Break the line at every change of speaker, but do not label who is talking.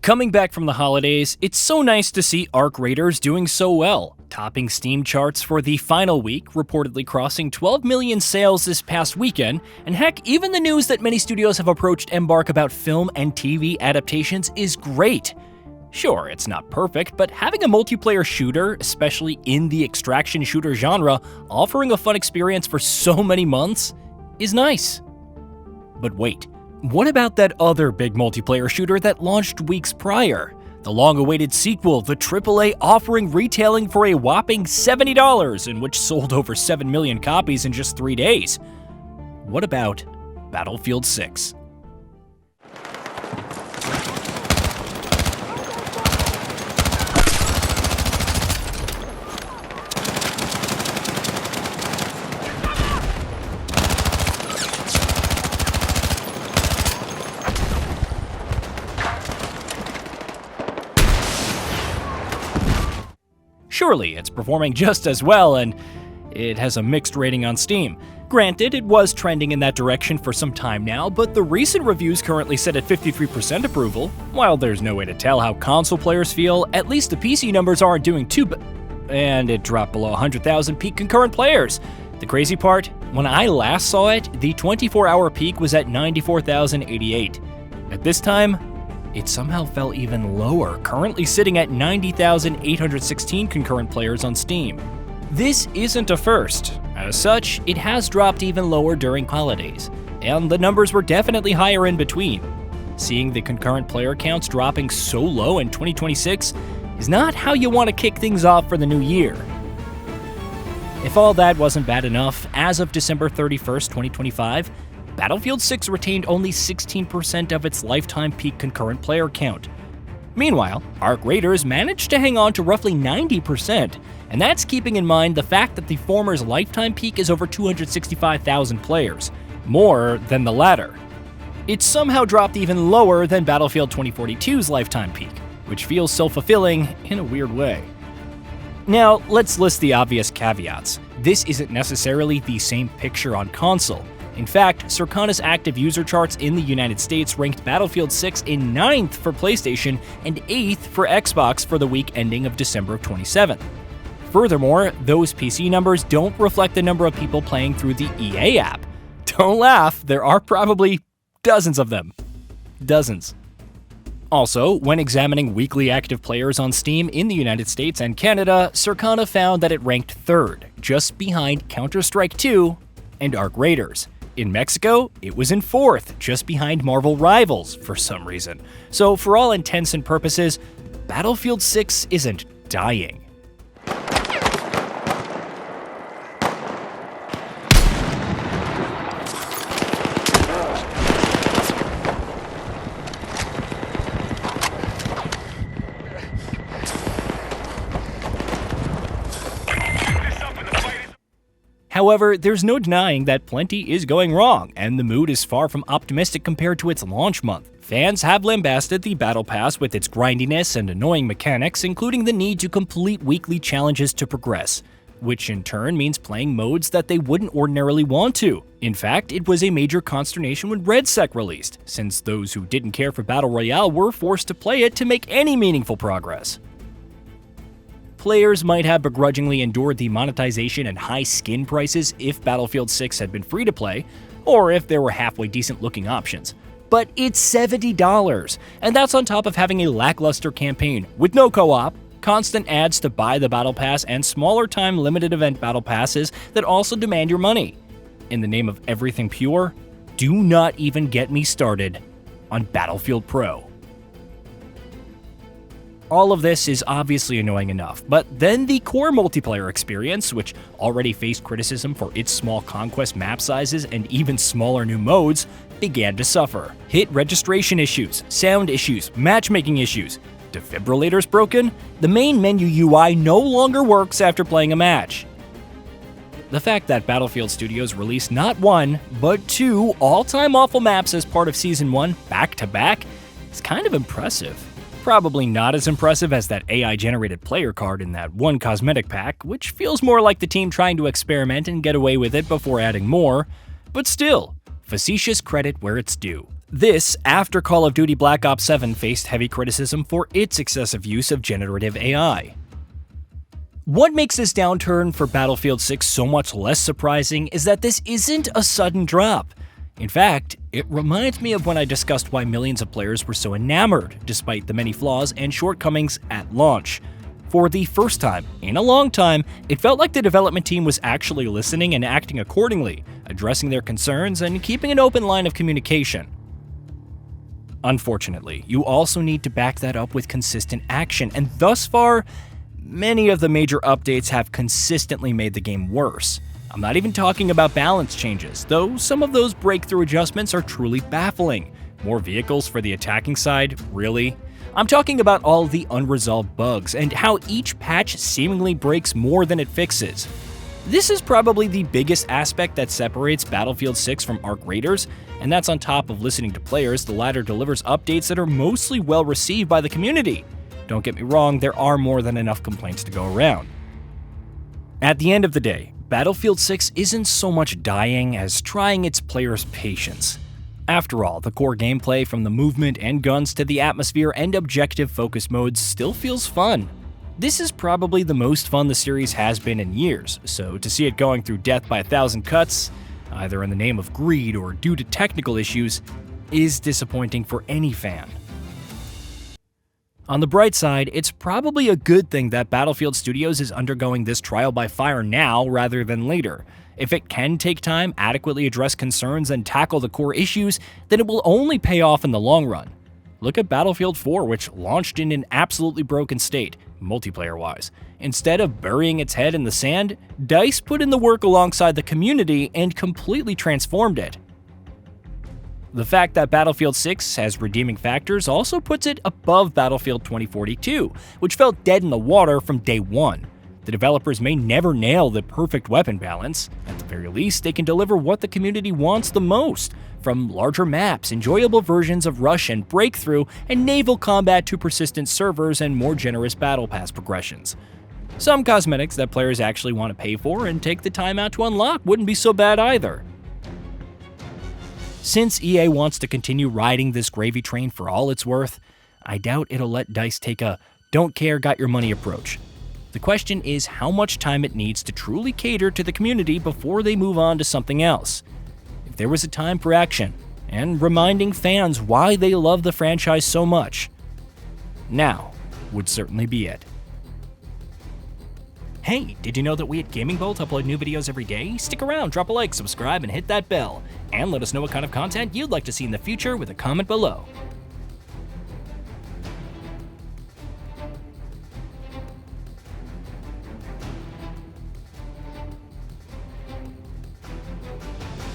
Coming back from the holidays, it's so nice to see Arc Raiders doing so well, topping Steam charts for the final week, reportedly crossing 12 million sales this past weekend, and heck, even the news that many studios have approached Embark about film and TV adaptations is great. Sure, it's not perfect, but having a multiplayer shooter, especially in the extraction shooter genre, offering a fun experience for so many months, is nice. But wait. What about that other big multiplayer shooter that launched weeks prior? The long-awaited sequel, the AAA offering retailing for a whopping $70, and which sold over 7 million copies in just 3 days. What about Battlefield 6? Surely it's performing just as well, and it has a mixed rating on Steam. Granted, it was trending in that direction for some time now, but the recent reviews currently sit at 53% approval. While there's no way to tell how console players feel, at least the PC numbers aren't doing too bad. And it dropped below 100,000 peak concurrent players. The crazy part, when I last saw it, the 24-hour peak was at 94,088. At this time, it somehow fell even lower, currently sitting at 90,816 concurrent players on Steam. This isn't a first. As such, it has dropped even lower during holidays, and the numbers were definitely higher in between. Seeing the concurrent player counts dropping so low in 2026 is not how you want to kick things off for the new year. If all that wasn't bad enough, as of December 31st, 2025, Battlefield 6 retained only 16% of its lifetime peak concurrent player count. Meanwhile, Arc Raiders managed to hang on to roughly 90%, and that's keeping in mind the fact that the former's lifetime peak is over 265,000 players, more than the latter. It somehow dropped even lower than Battlefield 2042's lifetime peak, which feels self-fulfilling in a weird way. Now, let's list the obvious caveats. This isn't necessarily the same picture on console. In fact, Circana's active user charts in the United States ranked Battlefield 6 in 9th for PlayStation and 8th for Xbox for the week ending of December 27th. Furthermore, those PC numbers don't reflect the number of people playing through the EA app. Don't laugh, there are probably dozens of them. Dozens. Also, when examining weekly active players on Steam in the United States and Canada, Circana found that it ranked 3rd, just behind Counter-Strike 2 and Arc Raiders. In Mexico, it was in 4th, just behind Marvel Rivals for some reason. So for all intents and purposes, Battlefield 6 isn't dying. However, there's no denying that plenty is going wrong, and the mood is far from optimistic compared to its launch month. Fans have lambasted the Battle Pass with its grindiness and annoying mechanics, including the need to complete weekly challenges to progress, which in turn means playing modes that they wouldn't ordinarily want to. In fact, it was a major consternation when RedSec released, since those who didn't care for Battle Royale were forced to play it to make any meaningful progress. Players might have begrudgingly endured the monetization and high skin prices if Battlefield 6 had been free to play, or if there were halfway decent looking options. But it's $70, and that's on top of having a lackluster campaign with no co-op, constant ads to buy the Battle Pass, and smaller time limited event Battle Passes that also demand your money. In the name of everything pure, do not even get me started on Battlefield Pro. All of this is obviously annoying enough, but then the core multiplayer experience, which already faced criticism for its small conquest map sizes and even smaller new modes, began to suffer. Hit registration issues, sound issues, matchmaking issues. Defibrillators broken? The main menu UI no longer works after playing a match. The fact that Battlefield Studios released not one, but 2 all-time awful maps as part of Season 1 back-to-back is kind of impressive. Probably not as impressive as that AI-generated player card in that one cosmetic pack, which feels more like the team trying to experiment and get away with it before adding more, but still, facetious credit where it's due. This after Call of Duty Black Ops 7 faced heavy criticism for its excessive use of generative AI. What makes this downturn for Battlefield 6 so much less surprising is that this isn't a sudden drop. In fact, it reminds me of when I discussed why millions of players were so enamored, despite the many flaws and shortcomings at launch. For the first time in a long time, it felt like the development team was actually listening and acting accordingly, addressing their concerns and keeping an open line of communication. Unfortunately, you also need to back that up with consistent action, and thus far, many of the major updates have consistently made the game worse. I'm not even talking about balance changes, though some of those breakthrough adjustments are truly baffling. More vehicles for the attacking side? Really? I'm talking about all the unresolved bugs and how each patch seemingly breaks more than it fixes. This is probably the biggest aspect that separates Battlefield 6 from Arc Raiders, and that's on top of listening to players. The latter delivers updates that are mostly well received by the community. Don't get me wrong, there are more than enough complaints to go around. At the end of the day, Battlefield 6 isn't so much dying as trying its players' patience. After all, the core gameplay from the movement and guns to the atmosphere and objective focus modes still feels fun. This is probably the most fun the series has been in years, so to see it going through death by 1,000 cuts, either in the name of greed or due to technical issues, is disappointing for any fan. On the bright side, it's probably a good thing that Battlefield Studios is undergoing this trial by fire now rather than later. If it can take time, adequately address concerns, and tackle the core issues, then it will only pay off in the long run. Look at Battlefield 4, which launched in an absolutely broken state, multiplayer-wise. Instead of burying its head in the sand, DICE put in the work alongside the community and completely transformed it. The fact that Battlefield 6 has redeeming factors also puts it above Battlefield 2042, which felt dead in the water from day one. The developers may never nail the perfect weapon balance. At the very least, they can deliver what the community wants the most, from larger maps, enjoyable versions of Rush and Breakthrough, and naval combat to persistent servers and more generous battle pass progressions. Some cosmetics that players actually want to pay for and take the time out to unlock wouldn't be so bad either. Since EA wants to continue riding this gravy train for all it's worth, I doubt it'll let DICE take a don't care, got your money approach. The question is how much time it needs to truly cater to the community before they move on to something else. If there was a time for action, and reminding fans why they love the franchise so much, now would certainly be it. Hey, did you know that we at GamingBolt upload new videos every day? Stick around, drop a like, subscribe, and hit that bell. And let us know what kind of content you'd like to see in the future with a comment below.